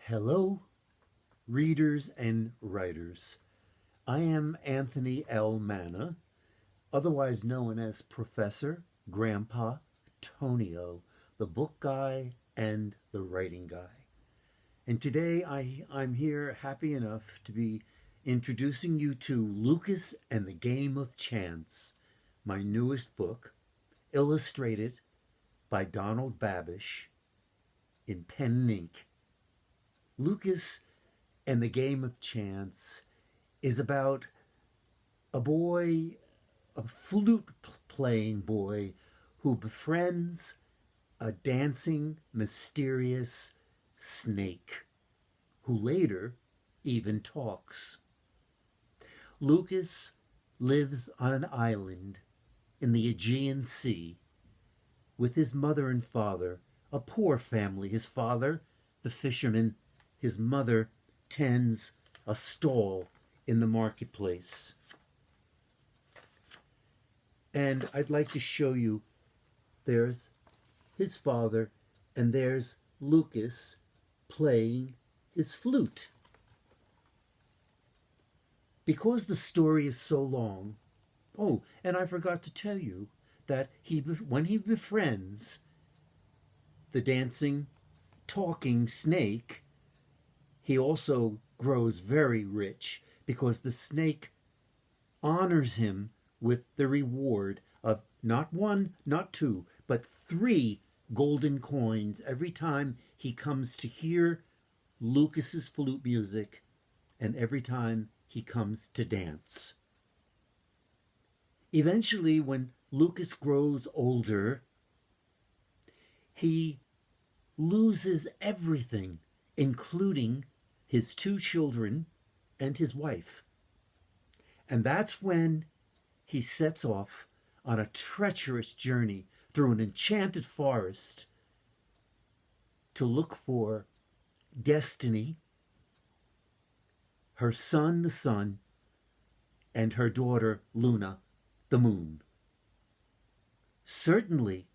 Hello, readers and writers. I am Anthony L. Manna, otherwise known as Professor Grandpa Tonio, the book guy and the writing guy. And today I'm here happy enough to be introducing you to Loukas and the Game of Chance, my newest book, illustrated by Donald Babish in pen and ink. Loukas and the Game of Chance is about a boy, a flute playing boy, who befriends a dancing, mysterious snake, who later even talks. Loukas lives on an island in the Aegean Sea with his mother and father, a poor family. His father, the fisherman, his mother tends a stall in the marketplace. And I'd like to show you, there's his father, and there's Loukas playing his flute. Because the story is so long, oh, and I forgot to tell you that when he befriends the dancing, talking snake, he also grows very rich because the snake honors him with the reward of not one, not two, but 3 golden coins every time he comes to hear Loukas's flute music and every time he comes to dance. Eventually, when Loukas grows older, he loses everything, including his 2 children and his wife. And that's when he sets off on a treacherous journey through an enchanted forest to look for Destiny, her son, the sun, and her daughter, Luna, the moon. Certainly,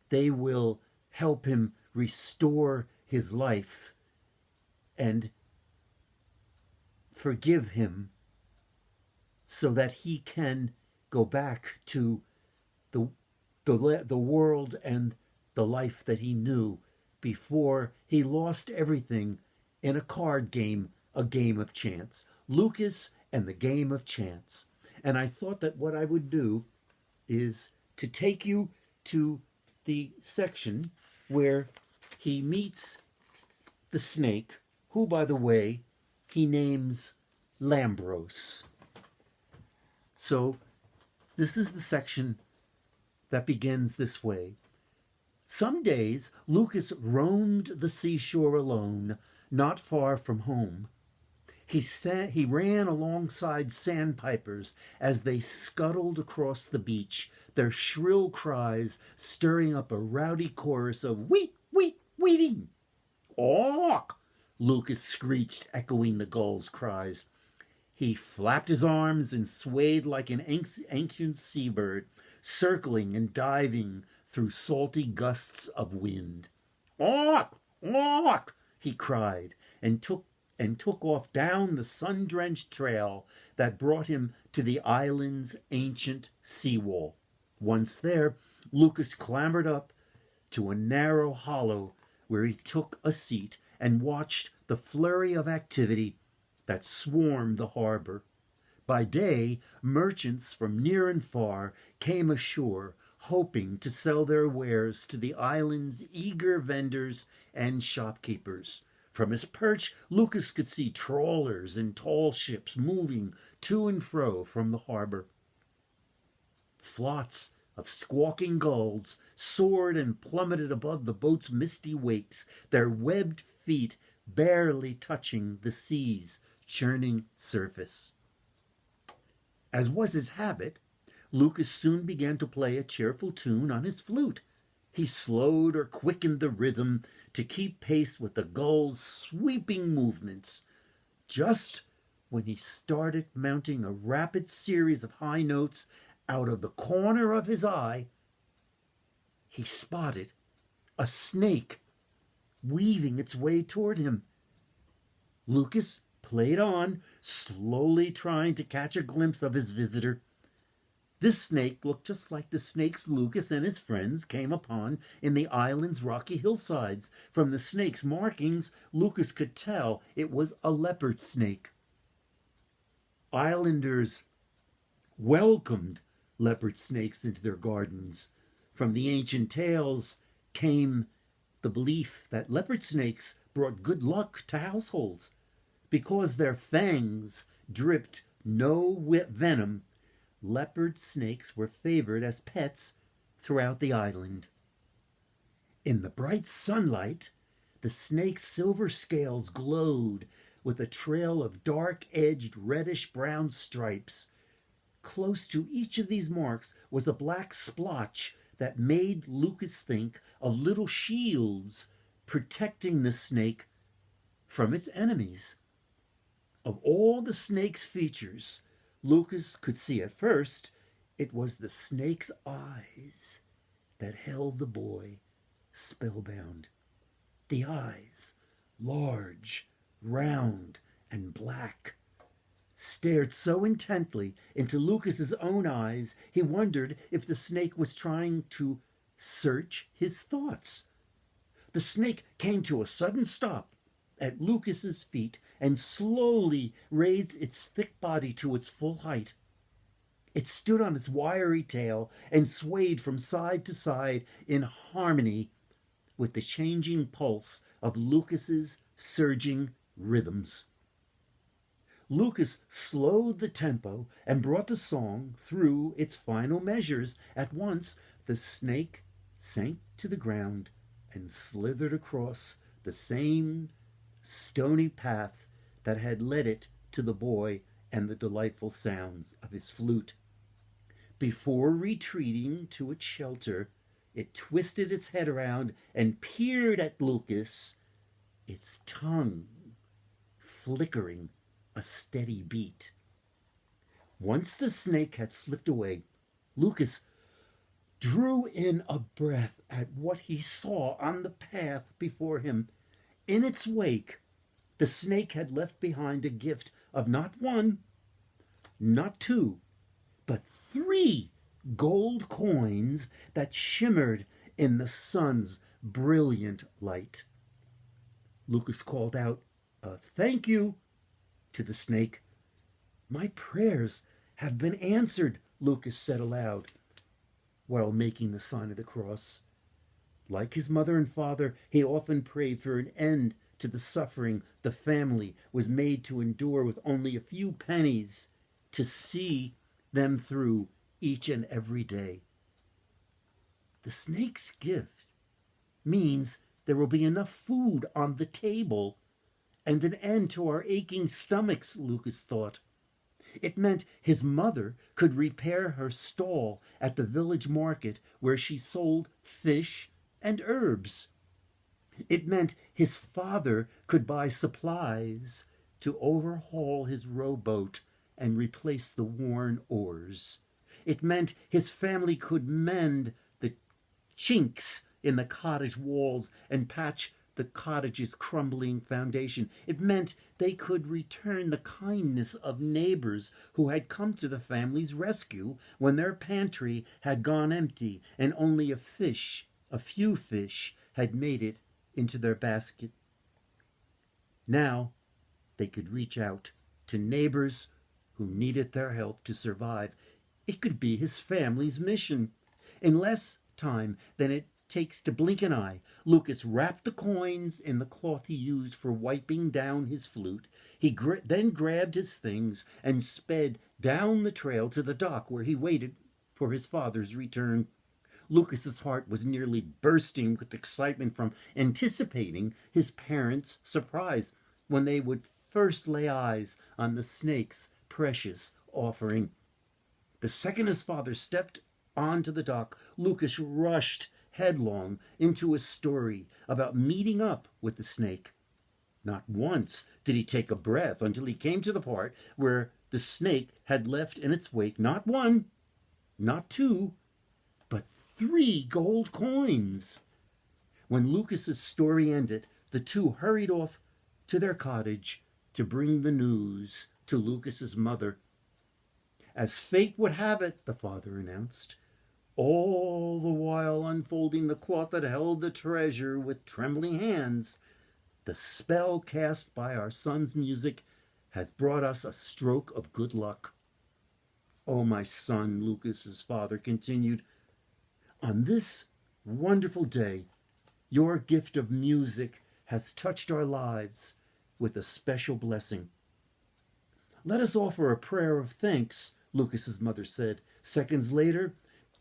they will help him restore his life and forgive him so that he can go back to the world and the life that he knew before he lost everything in a card game, a game of chance. Loukas and the Game of Chance. And I thought that what I would do is to take you to the section where he meets the snake, who, by the way, he names Lambros. So this is the section that begins this way. Some days Loukas roamed the seashore alone, not far from home. He ran alongside sandpipers as they scuttled across the beach, their shrill cries stirring up a rowdy chorus of weet, weet, weeting. Awk! Loukas screeched, echoing the gulls' cries. He flapped his arms and swayed like an ancient seabird, circling and diving through salty gusts of wind. Awk! Awk! He cried, and took off down the sun-drenched trail that brought him to the island's ancient seawall. Once there, Loukas clambered up to a narrow hollow where he took a seat and watched the flurry of activity that swarmed the harbor. By day, merchants from near and far came ashore, hoping to sell their wares to the island's eager vendors and shopkeepers. From his perch, Loukas could see trawlers and tall ships moving to and fro from the harbor. Flots of squawking gulls soared and plummeted above the boat's misty wakes, their webbed feet barely touching the sea's churning surface. As was his habit, Loukas soon began to play a cheerful tune on his flute. He slowed or quickened the rhythm to keep pace with the gull's sweeping movements. Just when he started mounting a rapid series of high notes, out of the corner of his eye, he spotted a snake weaving its way toward him. Loukas played on, slowly trying to catch a glimpse of his visitor. This snake looked just like the snakes Loukas and his friends came upon in the island's rocky hillsides. From the snake's markings, Loukas could tell it was a leopard snake. Islanders welcomed leopard snakes into their gardens. From the ancient tales came the belief that leopard snakes brought good luck to households. Because their fangs dripped no venom, leopard snakes were favored as pets throughout the island. In the bright sunlight, the snake's silver scales glowed with a trail of dark-edged reddish-brown stripes. Close to each of these marks was a black splotch that made Loukas think of little shields protecting the snake from its enemies. Of all the snake's features, Loukas could see at first it was the snake's eyes that held the boy spellbound. The eyes, large, round, and black, stared so intently into Loukas' own eyes, he wondered if the snake was trying to search his thoughts. The snake came to a sudden stop at Loukas' feet and slowly raised its thick body to its full height. It stood on its wiry tail and swayed from side to side in harmony with the changing pulse of Loukas' surging rhythms. Loukas slowed the tempo and brought the song through its final measures. At once, the snake sank to the ground and slithered across the same stony path that had led it to the boy and the delightful sounds of his flute. Before retreating to its shelter, it twisted its head around and peered at Loukas, its tongue flickering a steady beat. Once the snake had slipped away, Loukas drew in a breath at what he saw on the path before him. In its wake, the snake had left behind a gift of not one, not two, but 3 gold coins that shimmered in the sun's brilliant light. Loukas called out, "Thank you," to the snake. "My prayers have been answered," Loukas said aloud, while making the sign of the cross. Like his mother and father, he often prayed for an end to the suffering the family was made to endure with only a few pennies to see them through each and every day. The snake's gift means there will be enough food on the table and an end to our aching stomachs, Loukas thought. It meant his mother could repair her stall at the village market where she sold fish and herbs. It meant his father could buy supplies to overhaul his rowboat and replace the worn oars. It meant his family could mend the chinks in the cottage walls and patch the cottage's crumbling foundation. It meant they could return the kindness of neighbors who had come to the family's rescue when their pantry had gone empty and only a few fish had made it into their basket. Now they could reach out to neighbors who needed their help to survive. It could be his family's mission. In less time than it takes to blink an eye, Loukas wrapped the coins in the cloth he used for wiping down his flute. He then grabbed his things and sped down the trail to the dock where he waited for his father's return. Loukas' heart was nearly bursting with excitement from anticipating his parents' surprise when they would first lay eyes on the snake's precious offering. The second his father stepped onto the dock, Loukas rushed headlong into a story about meeting up with the snake. Not once did he take a breath until he came to the part where the snake had left in its wake not 1, not 2, but 3 gold coins. When Loukas' story ended, the two hurried off to their cottage to bring the news to Lucas's mother. As fate would have it, the father announced, all the while unfolding the cloth that held the treasure with trembling hands, the spell cast by our son's music has brought us a stroke of good luck. Oh, my son, Lucas's father continued, on this wonderful day, your gift of music has touched our lives with a special blessing. Let us offer a prayer of thanks, Lucas's mother said. Seconds later,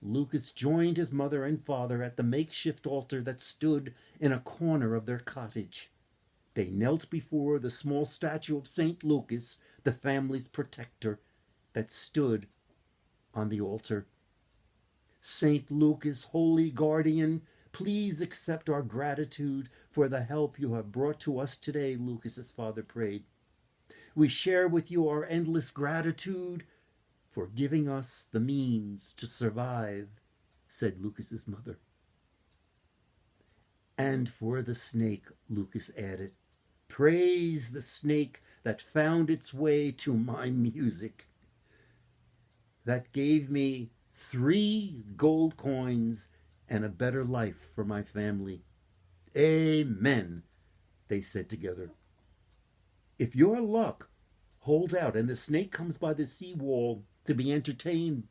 Lucas joined his mother and father at the makeshift altar that stood in a corner of their cottage. They knelt before the small statue of St. Lucas, the family's protector, that stood on the altar. St. Lucas, holy guardian, please accept our gratitude for the help you have brought to us today, Lucas's father prayed. We share with you our endless gratitude for giving us the means to survive, said Lucas's mother. And for the snake, Lucas added. Praise the snake that found its way to my music. That gave me 3 gold coins and a better life for my family. Amen, they said together. If your luck holds out and the snake comes by the seawall to be entertained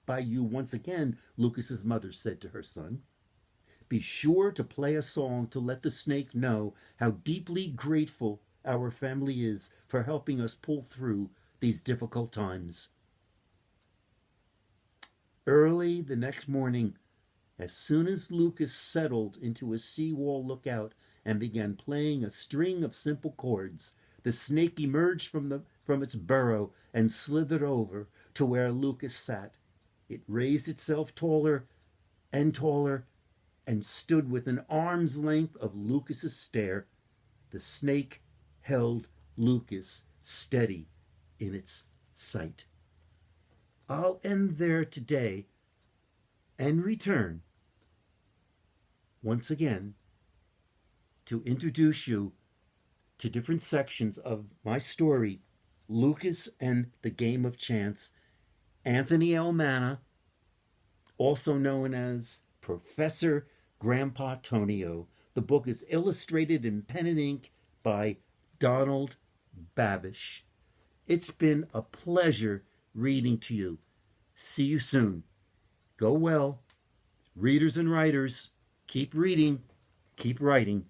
by you once again, Lucas's mother said to her son, be sure to play a song to let the snake know how deeply grateful our family is for helping us pull through these difficult times. Early the next morning, as soon as Lucas settled into a seawall lookout and began playing a string of simple chords, the snake emerged from its burrow and slithered over to where Lucas sat. It raised itself taller and taller and stood within arm's length of Lucas's stare. The snake held Lucas steady in its sight. I'll end there today and return once again to introduce you to different sections of my story, Lucas and the Game of Chance. Anthony L. Manna, also known as Professor Grandpa Tonio. The book is illustrated in pen and ink by Donald Babish. It's been a pleasure reading to you. See you soon. Go well. Readers and writers, keep reading, keep writing.